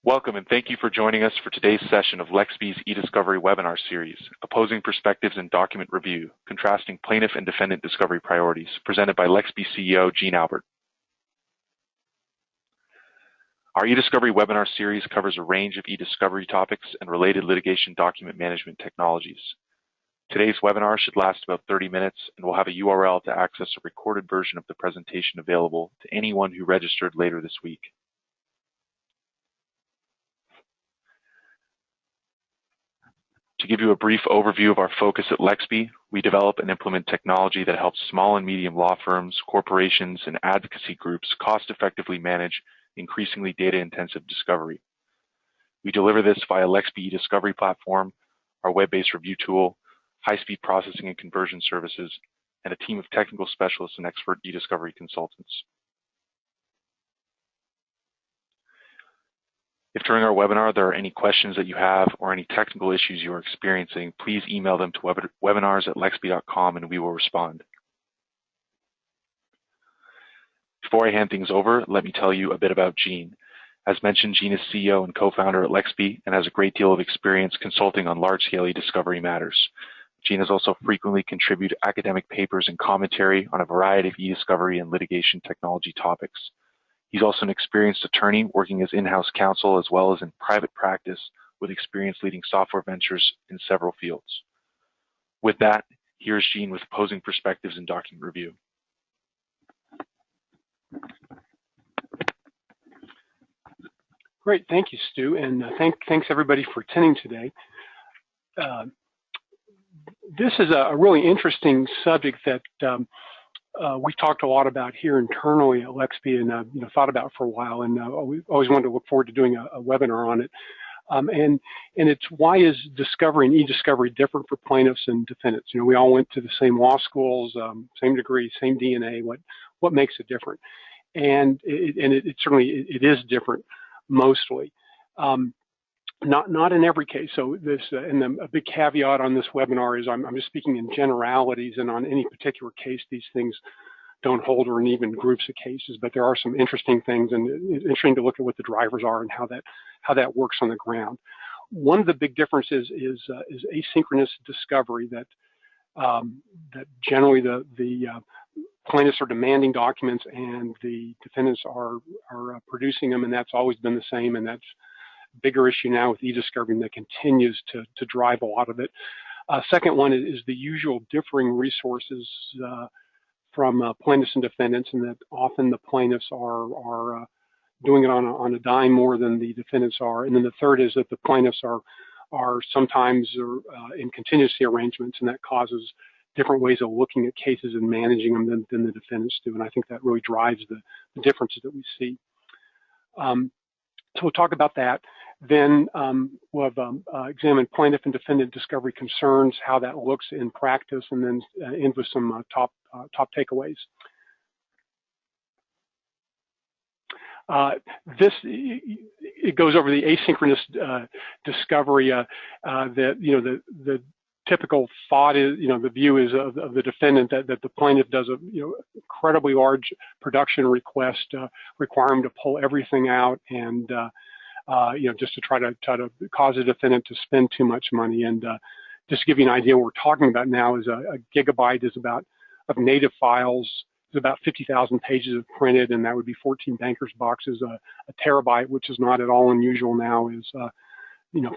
Welcome and thank you for joining us for today's session of Lexbe's eDiscovery webinar series, Opposing Perspectives in Document Review, Contrasting Plaintiff and Defendant Discovery Priorities, presented by Lexbe CEO Gene Albert. Our eDiscovery webinar series covers a range of eDiscovery topics and related litigation document management technologies. Today's webinar should last about 30 minutes and will have a URL to access a recorded version of the presentation available to anyone who registered later this week. To give you a brief overview of our focus at Lexbe, we develop and implement technology that helps small and medium law firms, corporations, and advocacy groups cost-effectively manage increasingly data-intensive discovery. We deliver this via Lexbe eDiscovery platform, our web-based review tool, high-speed processing and conversion services, and a team of technical specialists and expert eDiscovery consultants. If during our webinar there are any questions that you have or any technical issues you are experiencing, please email them to webinars@lexbe.com and we will respond. Before I hand things over, let me tell you a bit about Gene. As mentioned, Gene is CEO and co-founder at Lexbe and has a great deal of experience consulting on large-scale eDiscovery matters. Gene has also frequently contributed academic papers and commentary on a variety of eDiscovery and litigation technology topics. He's also an experienced attorney working as in-house counsel as well as in private practice with experience leading software ventures in several fields. With that, here's Gene with Opposing Perspectives in Document Review. Great, thank you, Stu, and thanks everybody for attending today. This is a really interesting subject that we talked a lot about here internally at Lexbe and thought about for a while, and we always wanted to look forward to doing a webinar on it. And it's why is discovery and eDiscovery different for plaintiffs and defendants? You know, we all went to the same law schools, same degree, same DNA. What makes it different? And it certainly is different mostly. Not in every case. So this, and a big caveat on this webinar is I'm just speaking in generalities, and on any particular case, these things don't hold, or in even groups of cases. But there are some interesting things, and it's interesting to look at what the drivers are and how that works on the ground. One of the big differences is asynchronous discovery. That generally the plaintiffs are demanding documents and the defendants are producing them, and that's always been the same, and that's bigger issue now with eDiscovery that continues to drive a lot of it. Second one is the usual differing resources from plaintiffs and defendants, and that often the plaintiffs are doing it on a dime more than the defendants are. And then the third is that the plaintiffs are sometimes in contingency arrangements, and that causes different ways of looking at cases and managing them than the defendants do. And I think that really drives the differences that we see. So we'll talk about that. Then we'll have examined plaintiff and defendant discovery concerns, how that looks in practice, and then end with some top takeaways. It goes over the asynchronous discovery. The typical thought is, the view is of the defendant that the plaintiff does a incredibly large production request, require him to pull everything out, and just to try to cause a defendant to spend too much money. And just to give you an idea, what we're talking about now is a gigabyte of native files is about 50,000 pages of printed, and that would be 14 bankers boxes. A terabyte, which is not at all unusual now, is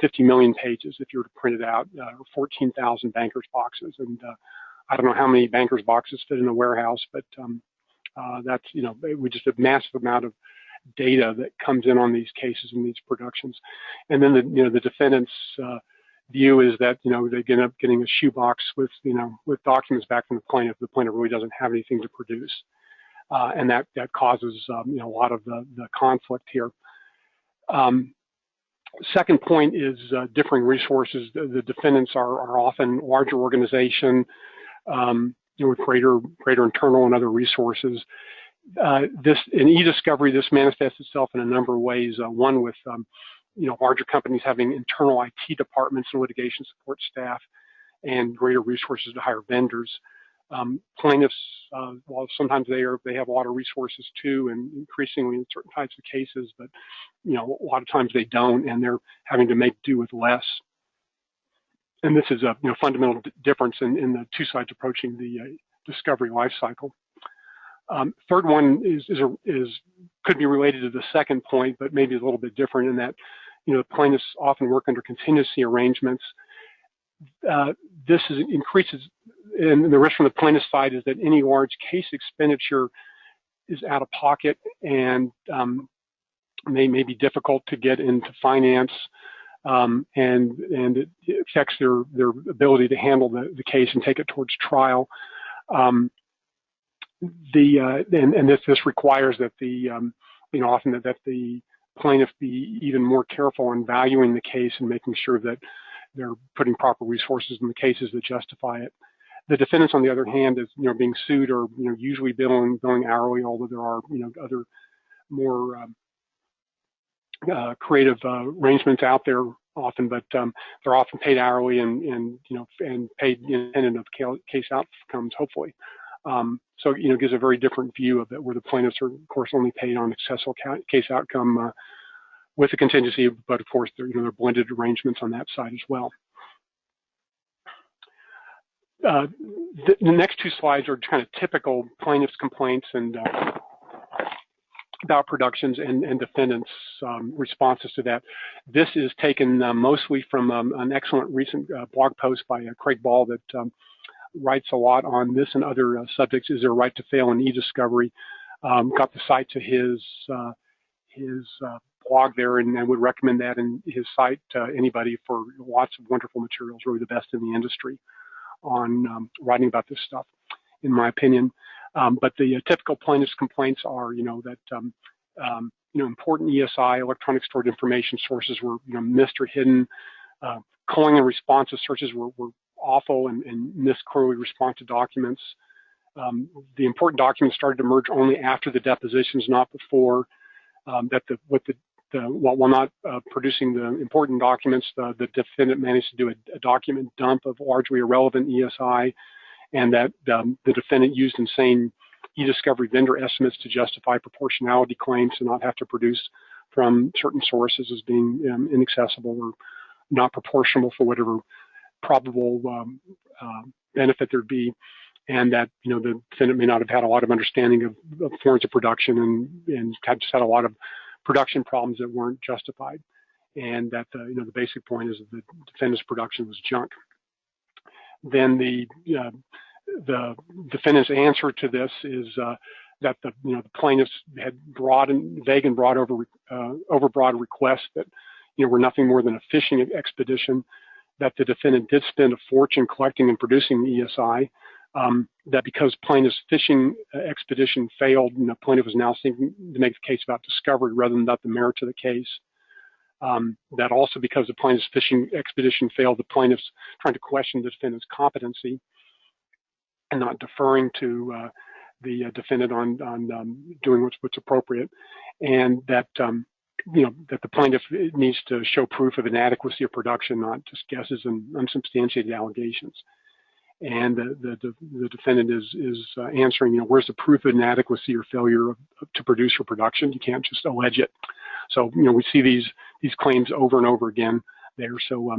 50 million pages if you were to print it out, or 14,000 bankers boxes. And I don't know how many bankers boxes fit in a warehouse, but that's, we just a massive amount of data that comes in on these cases and these productions. And then the defendant's view is that, they end up getting a shoebox with documents back from the plaintiff. The plaintiff really doesn't have anything to produce. And that causes, a lot of the conflict here. Second point is differing resources. The defendants are often larger organization with greater internal and other resources. In eDiscovery, this manifests itself in a number of ways. One with larger companies having internal IT departments and litigation support staff, and greater resources to hire vendors. Plaintiffs while sometimes they have a lot of resources too, and increasingly in certain types of cases, but a lot of times they don't, and they're having to make do with less. And this is a fundamental difference in the two sides approaching the discovery life cycle. Third one could be related to the second point, but maybe a little bit different in that the plaintiffs often work under contingency arrangements. This increases, and the risk from the plaintiff side is that any large case expenditure is out of pocket and may be difficult to get into finance, and it affects their ability to handle the case and take it towards trial. And this requires that often that the plaintiff be even more careful in valuing the case and making sure that they're putting proper resources in the cases that justify it. The defendants, on the other hand, is being sued or usually billing hourly, although there are other more creative arrangements out there often, but they're often paid hourly and paid independent of case outcomes, hopefully. So it gives a very different view of it, where the plaintiffs are, of course, only paid on successful case outcome with the contingency, but of course they're blended arrangements on that side as well. The next two slides are kind of typical plaintiffs' complaints and about productions and defendants' responses to that. This is taken mostly from an excellent recent blog post by Craig Ball that writes a lot on this and other subjects. Is there a right to fail in eDiscovery? Got the site to his blog there, and I would recommend that in his site to anybody for lots of wonderful materials, really the best in the industry on writing about this stuff, in my opinion. But the typical plaintiff's complaints are, that important ESI, electronic stored information sources were, missed or hidden. Calling and responsive searches were awful and missed query response to documents. The important documents started to emerge only after the depositions, not before. While not producing the important documents, the defendant managed to do a document dump of largely irrelevant ESI, and that the defendant used insane eDiscovery vendor estimates to justify proportionality claims and not have to produce from certain sources as being inaccessible or not proportional for whatever probable benefit there'd be, and that the defendant may not have had a lot of understanding of forms of production and just had a lot of production problems that weren't justified, and that the basic point is that the defendant's production was junk. Then the defendant's answer to this is that the plaintiffs had vague and overbroad requests that were nothing more than a fishing expedition. That the defendant did spend a fortune collecting and producing the ESI. That because plaintiff's fishing expedition failed, the plaintiff was now seeking to make the case about discovery rather than about the merits of the case. That also because the plaintiff's fishing expedition failed, the plaintiff's trying to question the defendant's competency and not deferring to the defendant on doing what's appropriate, and that that the plaintiff needs to show proof of inadequacy of production, not just guesses and unsubstantiated allegations. And the defendant is answering, where's the proof of inadequacy or failure to produce your production? You can't just allege it. So, we see these claims over and over again there. So,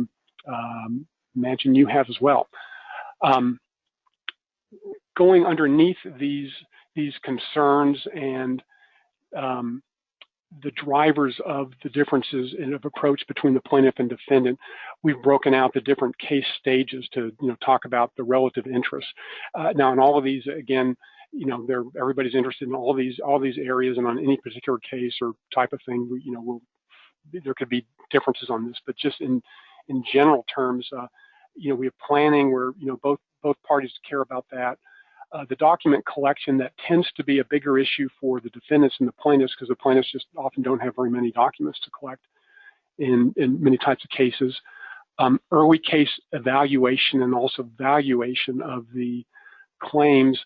imagine you have as well. Going underneath these concerns and the drivers of the differences of approach between the plaintiff and defendant, we've broken out the different case stages to talk about the relative interests. Now, in all of these, again, everybody's interested in all these areas, and on any particular case or type of thing, there could be differences on this. But just in general terms, we have planning where both parties care about that. The document collection, that tends to be a bigger issue for the defendants and the plaintiffs, because the plaintiffs just often don't have very many documents to collect in many types of cases. Early case evaluation and also valuation of the claims.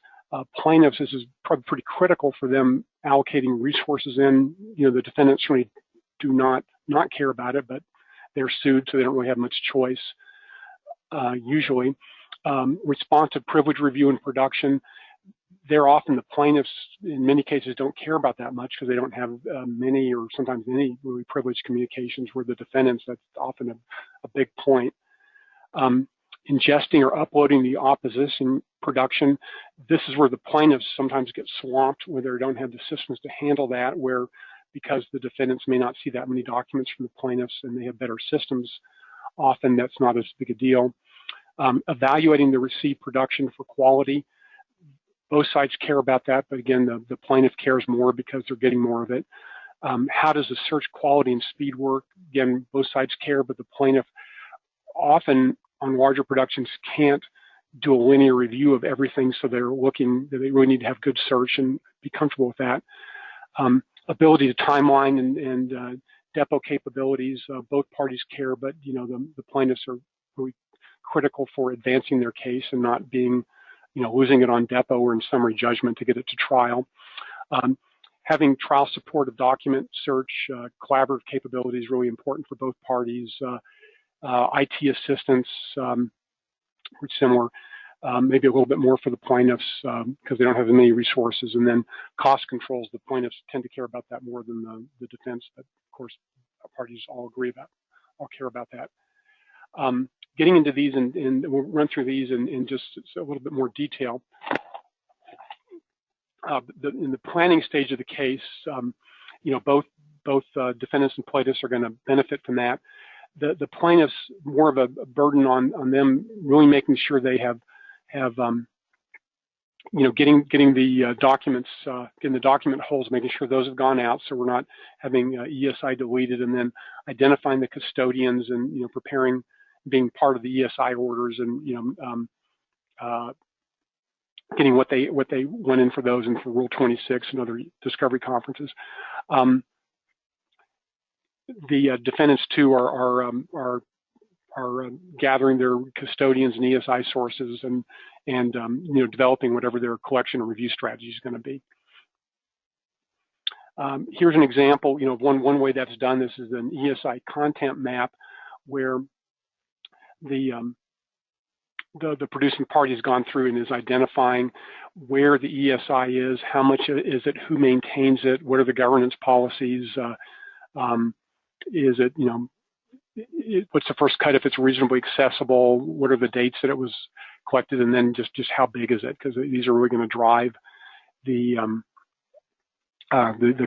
Plaintiffs, this is probably pretty critical for them allocating resources in. The defendants really do not care about it, but they're sued, so they don't really have much choice usually. Responsive privilege review and production. they're often the plaintiffs, in many cases, don't care about that much because they don't have many or sometimes any really privileged communications with the defendants. That's often a big point. Ingesting or uploading the opposition production, this is where the plaintiffs sometimes get swamped, where they don't have the systems to handle that, where because the defendants may not see that many documents from the plaintiffs and they have better systems, often that's not as big a deal. Evaluating the received production for quality. Both sides care about that, but again, the plaintiff cares more because they're getting more of it. How does the search quality and speed work? Again, both sides care, but the plaintiff often on larger productions can't do a linear review of everything, so they really need to have good search and be comfortable with that. Ability to timeline and depot capabilities, both parties care, but the plaintiffs are really critical for advancing their case and not being, losing it on depot or in summary judgment to get it to trial. Having trial support of document search, collaborative capability is really important for both parties. IT assistance, which is similar, maybe a little bit more for the plaintiffs because they don't have as many resources. And then cost controls, the plaintiffs tend to care about that more than the defense, but of course, parties all care about that. Getting into these, and we'll run through these in just a little bit more detail. In the planning stage of the case, both defendants and plaintiffs are going to benefit from that. The plaintiffs, more of a burden on them, really making sure they have getting the documents, getting the document holes, making sure those have gone out, so we're not having ESI deleted, and then identifying the custodians and preparing, being part of the ESI orders, and getting what they went in for those and for Rule 26 and other discovery conferences. The defendants too are gathering their custodians and ESI sources and developing whatever their collection or review strategy is going to be. Here's an example. One way that's done. This is an ESI content map where the producing party has gone through and is identifying where the ESI is, how much is it, who maintains it, what are the governance policies. Is it, what's the first cut if it's reasonably accessible? What are the dates that it was collected? And then just how big is it? Because these are really going to drive the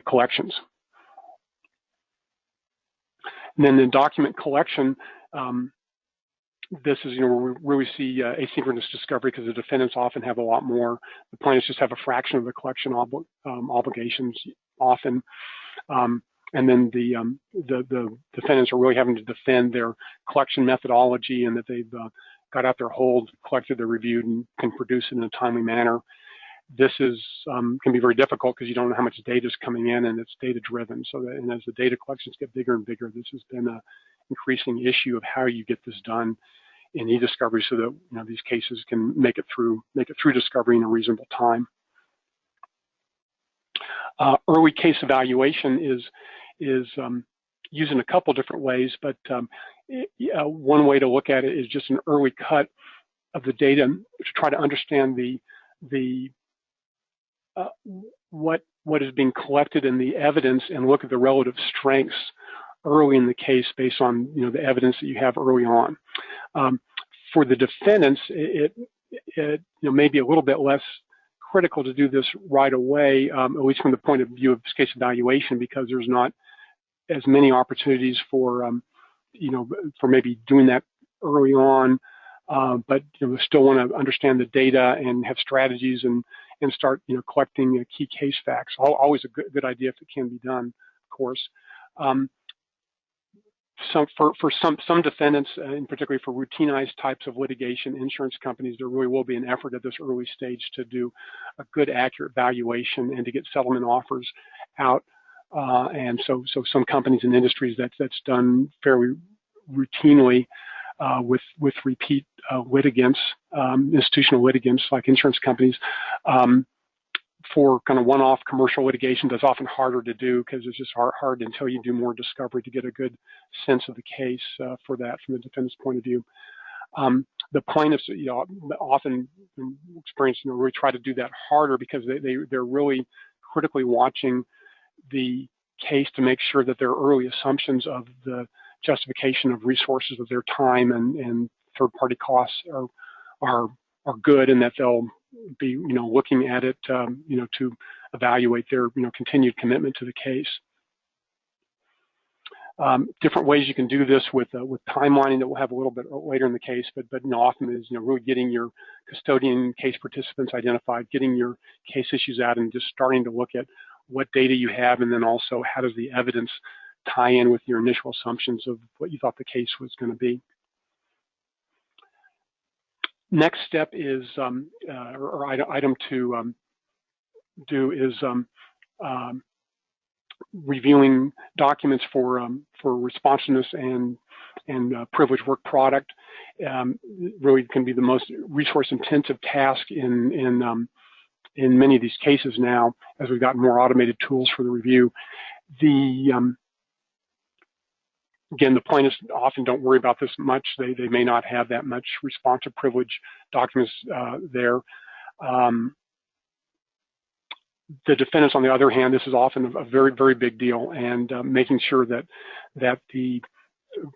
collections. And then the document collection, this is, where we really see asynchronous discovery because the defendants often have a lot more. The plaintiffs just have a fraction of the collection obligations often. And then the defendants are really having to defend their collection methodology and that they've got out their hold, collected, they're reviewed, and can produce it in a timely manner. This is can be very difficult because you don't know how much data is coming in, and it's data driven. So that, and as the data collections get bigger and bigger, this has been an increasing issue of how you get this done in eDiscovery so that these cases can make it through discovery in a reasonable time. Early case evaluation is used in a couple different ways, but one way to look at it is just an early cut of the data to try to understand what is being collected in the evidence and look at the relative strengths early in the case based on the evidence that you have early on. For the defendants, it may be a little bit less critical to do this right away, at least from the point of view of case evaluation, because there's not as many opportunities for for maybe doing that early on, but still want to understand the data and have strategies and start collecting key case facts. Always a good idea if it can be done, of course. For some defendants, and particularly for routinized types of litigation, insurance companies, there really will be an effort at this early stage to do a good, accurate valuation and to get settlement offers out. And so some companies and industries that's done fairly routinely with repeat litigants, institutional litigants like insurance companies. For kind of one-off commercial litigation, that's often harder to do because it's just hard until you do more discovery to get a good sense of the case for that from the defendant's point of view. The plaintiffs, often experience, really try to do that harder because they're really critically watching the case to make sure that their early assumptions of the justification of resources of their time and third-party costs are good, and that they'll be looking at it to evaluate their continued commitment to the case. Different ways you can do this with timelining that we'll have a little bit later in the case, but often is really getting your custodian case participants identified, getting your case issues out, and just starting to look at what data you have, and then also how does the evidence tie in with your initial assumptions of what you thought the case was going to be. Next step is, or item to do is reviewing documents for responsiveness and privileged work product. Really can be the most resource-intensive task in many of these cases now, as we've got more automated tools for the review. Again, the plaintiffs often don't worry about this much. They may not have that much responsive privilege documents there. The defendants, on the other hand, this is often a very, very big deal, and making sure that the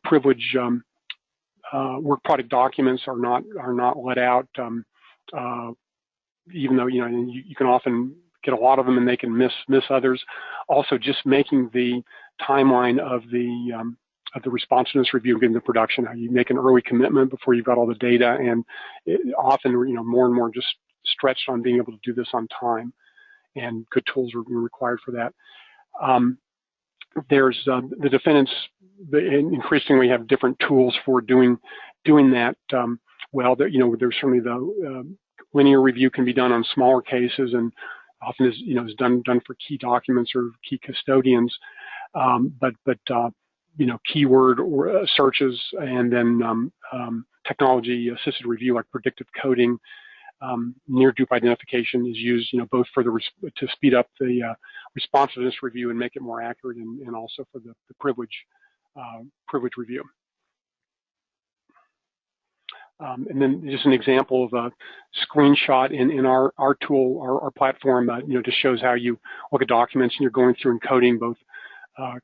privilege work product documents are not let out, even though you can often get a lot of them and they can miss others. Also, just making the timeline of the responsiveness review, getting the production, how you make an early commitment before you've got all the data, and often more and more just stretched on being able to do this on time. And good tools are required for that. There's the defendants increasingly have different tools for doing that. Well, there's certainly the linear review can be done on smaller cases, and often is done for key documents or key custodians. But keyword searches, and then technology-assisted review like predictive coding. Near dupe identification is used, both for to speed up the responsiveness review and make it more accurate, and also for the privilege review. And then just an example of a screenshot in our tool, our platform, just shows how you look at documents and you're going through and coding both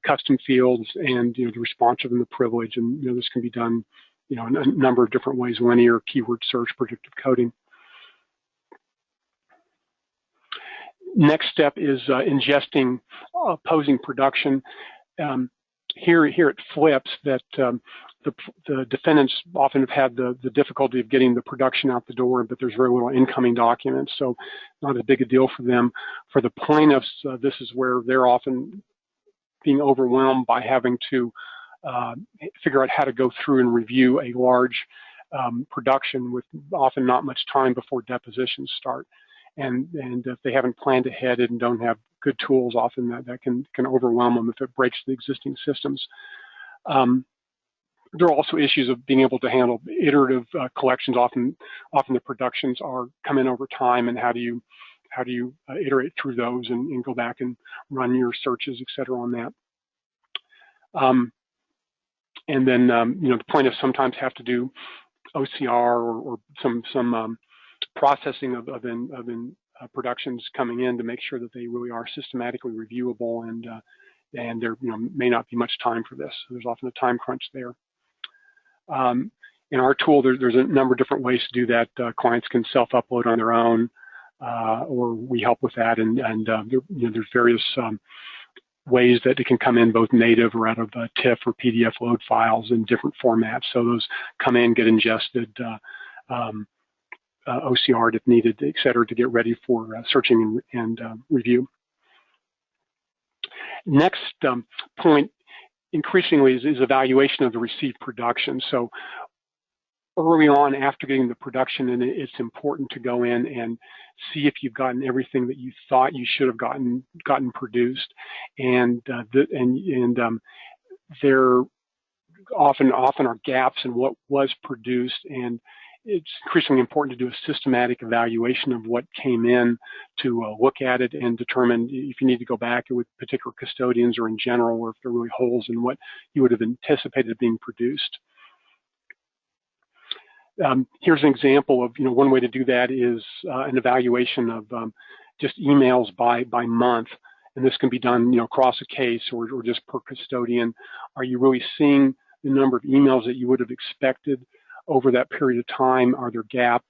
custom fields and the responsive and the privilege, and this can be done in a number of different ways: linear, keyword search, predictive coding. Next step is ingesting opposing production. Here it flips that the defendants often have had the difficulty of getting the production out the door, but there's very little incoming documents, so not as big a deal for them. For the plaintiffs, this is where they're often being overwhelmed by having to figure out how to go through and review a large production with often not much time before depositions start. And if they haven't planned ahead and don't have good tools, often that can overwhelm them if it breaks the existing systems. There are also issues of being able to handle iterative collections. Often the productions come in over time, and how do you iterate through those and go back and run your searches, et cetera, on that. And then the plaintiffs sometimes have to do OCR or some processing of productions coming in to make sure that they really are systematically reviewable, and there may not be much time for this. So there's often a time crunch there. In our tool, there's a number of different ways to do that. Clients can self-upload on their own, or we help with that, and there's various ways that it can come in both native or out of TIFF or PDF load files in different formats. So those come in, get ingested, OCR'd if needed, et cetera, to get ready for searching and review. Next point, increasingly, is evaluation of the received production. So early on, after getting the production in, it's important to go in and see if you've gotten everything that you thought you should have gotten produced, and there often are gaps in what was produced, and it's increasingly important to do a systematic evaluation of what came in to look at it and determine if you need to go back with particular custodians or in general, or if there are really holes in what you would have anticipated being produced. Here's an example of, one way to do that is an evaluation of just emails by month, and this can be done, across a case or just per custodian. Are you really seeing the number of emails that you would have expected over that period of time? Are there gaps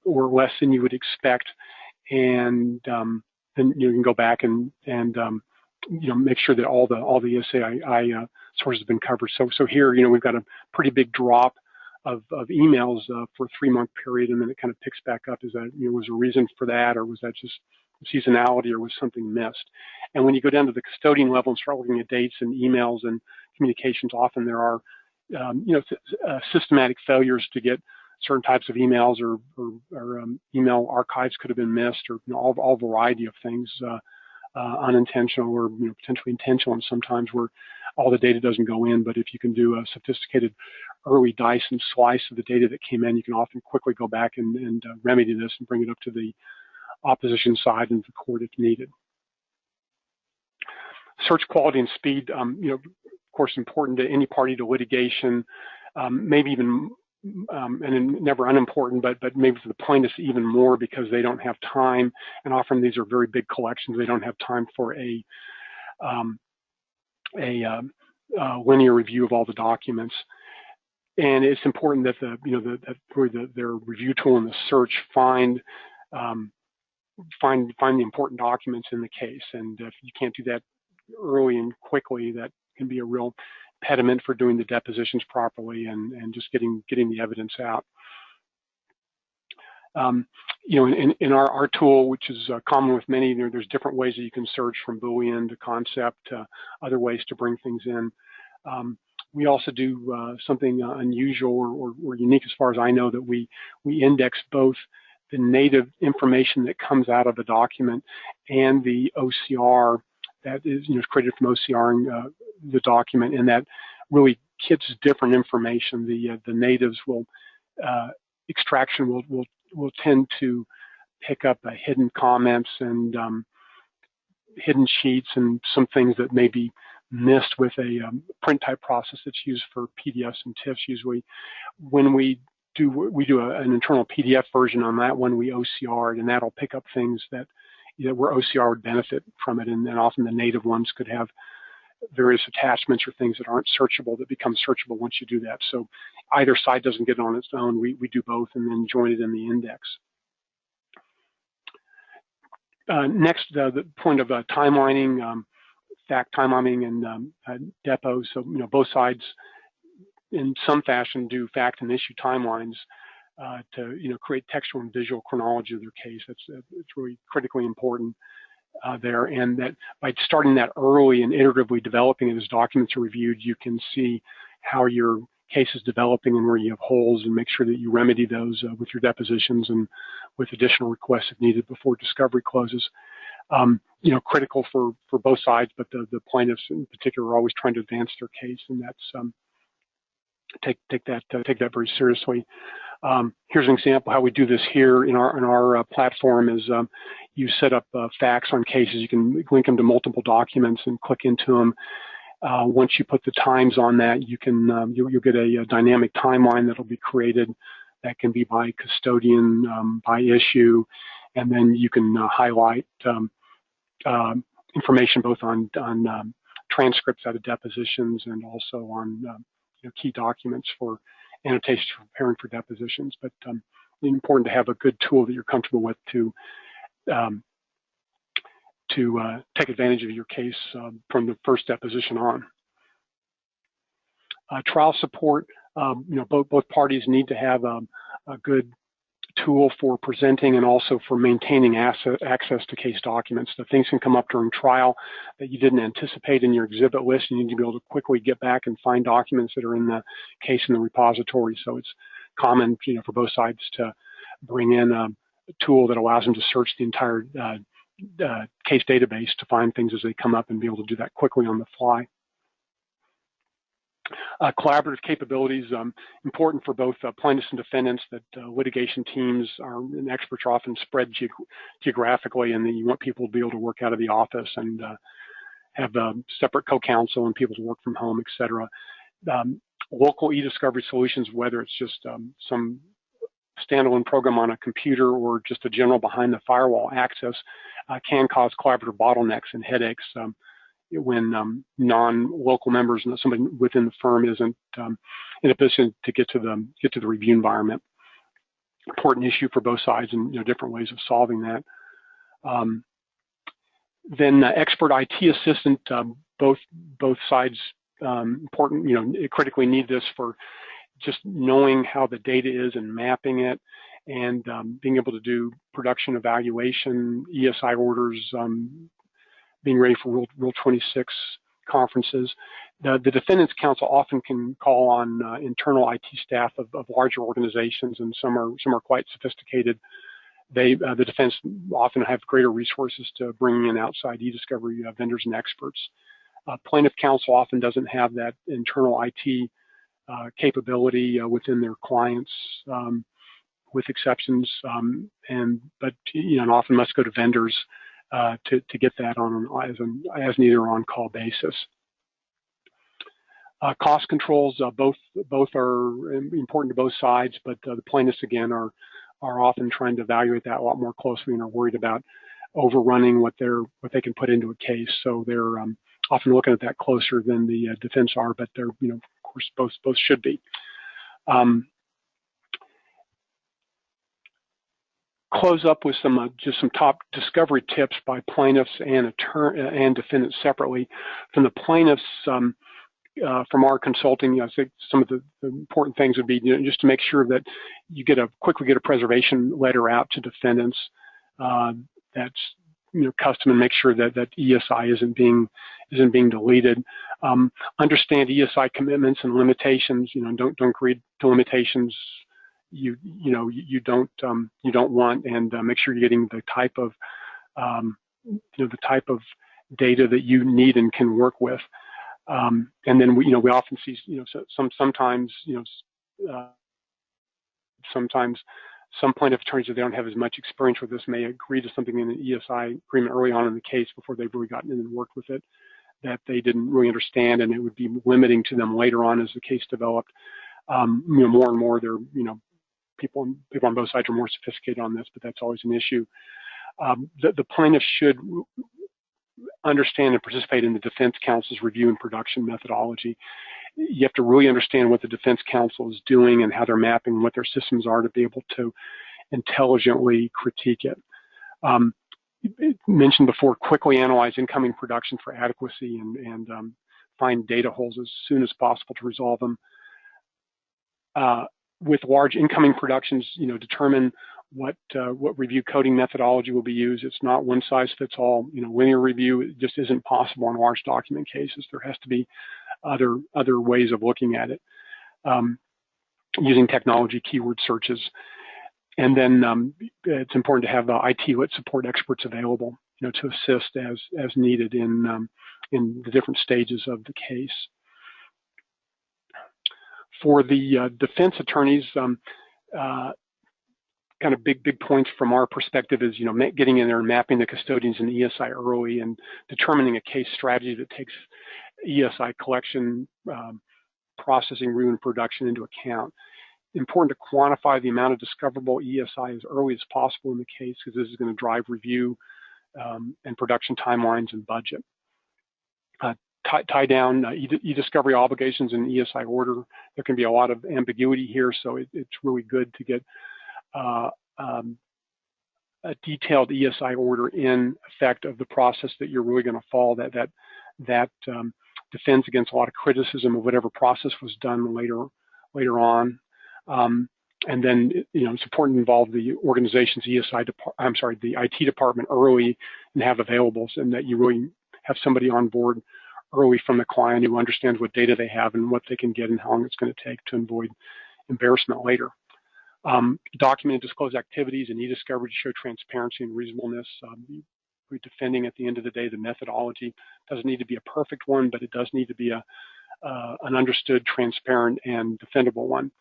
or less than you would expect? And then you can go back and make sure that all the SAI sources have been covered. So here, we've got a pretty big drop of emails for a 3-month period, and then it kind of picks back up. Is that, was there a reason for that, or was that just seasonality, or was something missed? And when you go down to the custodian level and start looking at dates and emails and communications, often there are, systematic failures to get certain types of emails, or email archives could have been missed, or all variety of things, unintentional or potentially intentional, and sometimes where all the data doesn't go in. But if you can do a sophisticated early dice and slice of the data that came in, you can often quickly go back and remedy this and bring it up to the opposition side and the court if needed. Search quality and speed, of course, important to any party to litigation, maybe even, and never unimportant, but maybe for the plaintiffs even more, because they don't have time, and often these are very big collections. They don't have time for a linear review of all the documents. And it's important that their review tool and the search find the important documents in the case. And if you can't do that early and quickly, that can be a real impediment for doing the depositions properly and just getting the evidence out. In our tool, which is common with many, there's different ways that you can search, from Boolean to concept to other ways to bring things in. We also do something unusual or unique, as far as I know, that we index both the native information that comes out of a document and the OCR that is created from OCRing the document, and that really kits different information. The natives will extraction will tend to pick up hidden comments and hidden sheets and some things that may be missed with a print type process that's used for PDFs and TIFFs. Usually, when we do an internal PDF version on that one, we OCR it, and that'll pick up things that where OCR would benefit from it, and then often the native ones could have various attachments or things that aren't searchable that become searchable once you do that. So either side doesn't get it on its own. We do both and then join it in the index. Next, the point of timelining, fact timelining and depo. So both sides in some fashion do fact and issue timelines to create textual and visual chronology of their case. It's really critically important there, and that by starting that early and iteratively developing it as documents are reviewed, you can see how your case is developing and where you have holes, and make sure that you remedy those with your depositions and with additional requests if needed before discovery closes. Critical for both sides, but the plaintiffs in particular are always trying to advance their case, and that's take that very seriously. Here's an example how we do this here in our platform. Is you set up facts on cases. You can link them to multiple documents and click into them. Once you put the times on that, you can you'll get a dynamic timeline that'll be created. That can be by custodian, by issue, and then you can highlight information both on transcripts out of depositions and also on key documents for annotations for preparing for depositions. But it's important to have a good tool that you're comfortable with to take advantage of your case from the first deposition on. Trial support, both parties need to have a good tool for presenting and also for maintaining access to case documents. So things can come up during trial that you didn't anticipate in your exhibit list. You need to be able to quickly get back and find documents that are in the case in the repository. So it's common, for both sides to bring in a tool that allows them to search the entire case database to find things as they come up and be able to do that quickly on the fly. Collaborative capabilities, important for both plaintiffs and defendants, that litigation teams and experts are often spread geographically, and then you want people to be able to work out of the office and have separate co-counsel and people to work from home, etc. local eDiscovery solutions, whether it's just some standalone program on a computer or just a general behind the firewall access, can cause collaborative bottlenecks and headaches when non-local members and somebody within the firm isn't in a position to get to the review environment. Important issue for both sides, and different ways of solving that. Then expert IT assistant, both sides important, critically need this for just knowing how the data is and mapping it, and being able to do production evaluation, ESI orders, being ready for Rule 26 conferences. The defendants counsel often can call on internal IT staff of larger organizations, and some are quite sophisticated. The defense often have greater resources to bring in outside eDiscovery vendors and experts. Plaintiff counsel often doesn't have that internal IT capability within their clients, with exceptions, but often must go to vendors to get that on as needed or on-call basis. Cost controls, both are important to both sides, but the plaintiffs again are often trying to evaluate that a lot more closely and are worried about overrunning what they can put into a case. So they're often looking at that closer than the defense are, but they're of course both should be. Close up with just some top discovery tips by plaintiffs and defendants separately. From the plaintiffs, from our consulting, I think some of the important things would be just to make sure that you quickly get a preservation letter out to defendants. That's custom, and make sure that ESI isn't being deleted. Understand ESI commitments and limitations. Don't agree to limitations you don't want, and make sure you're getting the type of data that you need and can work with. And then we often see sometimes some plaintiff attorneys, if they don't have as much experience with this, may agree to something in an ESI agreement early on in the case before they've really gotten in and worked with it that they didn't really understand, and it would be limiting to them later on as the case developed. More and more, people on both sides are more sophisticated on this, but that's always an issue. The plaintiff should understand and participate in the defense counsel's review and production methodology. You have to really understand what the defense counsel is doing and how they're mapping, what their systems are, to be able to intelligently critique it. Mentioned before, quickly analyze incoming production for adequacy and find data holes as soon as possible to resolve them. With large incoming productions, determine what review coding methodology will be used. It's not one size fits all. Linear review, it just isn't possible in large document cases. There has to be other ways of looking at it, using technology, keyword searches. And then it's important to have IT-lit support experts available, to assist as needed in the different stages of the case. For the defense attorneys, kind of big points from our perspective is, getting in there and mapping the custodians and ESI early, and determining a case strategy that takes ESI collection, processing, review, and production into account. Important to quantify the amount of discoverable ESI as early as possible in the case, because this is going to drive review and production timelines and budget. Tie down eDiscovery obligations and ESI order. There can be a lot of ambiguity here, so it's really good to get a detailed ESI order in effect of the process that you're really going to follow, that defends against a lot of criticism of whatever process was done later on. And then, it's important to involve the organization's the IT department early and have availables, and that you really have somebody on board early from the client who understands what data they have and what they can get and how long it's going to take to avoid embarrassment later. Document and disclose activities in eDiscovery to show transparency and reasonableness. We're defending, at the end of the day, the methodology. Doesn't need to be a perfect one, but it does need to be an understood, transparent, and defendable one.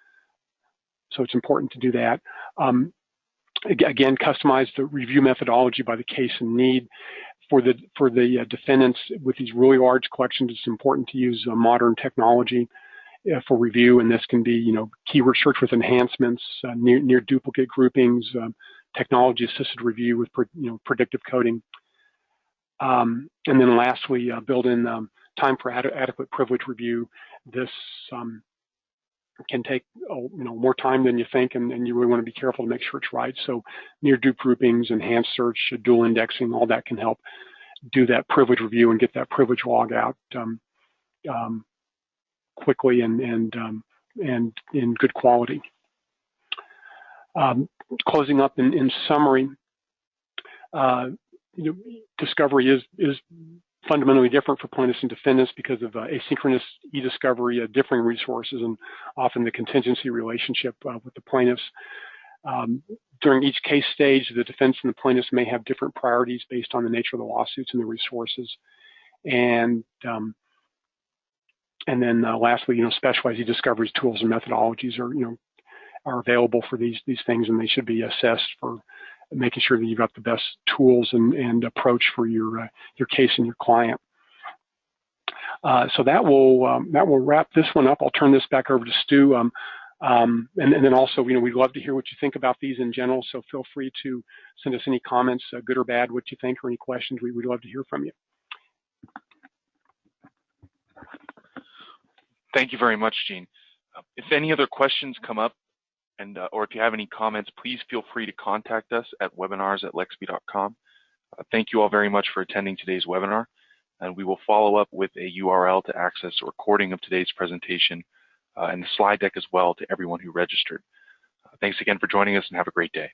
So it's important to do that. Again, customize the review methodology by the case and need. For the defendants with these really large collections, it's important to use modern technology for review, and this can be, keyword search with enhancements, near duplicate groupings, technology-assisted review with, predictive coding. And then lastly, build in time for adequate privilege review. This can take more time than you think, and you really want to be careful to make sure it's right. So near dupe groupings, enhanced search, dual indexing, all that can help do that privilege review and get that privilege log out quickly and in good quality. Closing up in summary, discovery is fundamentally different for plaintiffs and defendants because of asynchronous eDiscovery, differing resources, and often the contingency relationship with the plaintiffs. During each case stage, the defense and the plaintiffs may have different priorities based on the nature of the lawsuits and the resources. And then lastly, specialized eDiscovery's tools and methodologies are available for these things, and they should be assessed for making sure that you've got the best tools and approach for your case and your client. So that will wrap this one up. I'll turn this back over to Stu, and then also, we'd love to hear what you think about these in general. So feel free to send us any comments, good or bad, what you think, or any questions. We'd love to hear from you. Thank you very much, Gene. If any other questions come up, or if you have any comments, please feel free to contact us at webinars@lexbe.com. Thank you all very much for attending today's webinar, and we will follow up with a URL to access a recording of today's presentation and the slide deck as well to everyone who registered. Thanks again for joining us, and have a great day.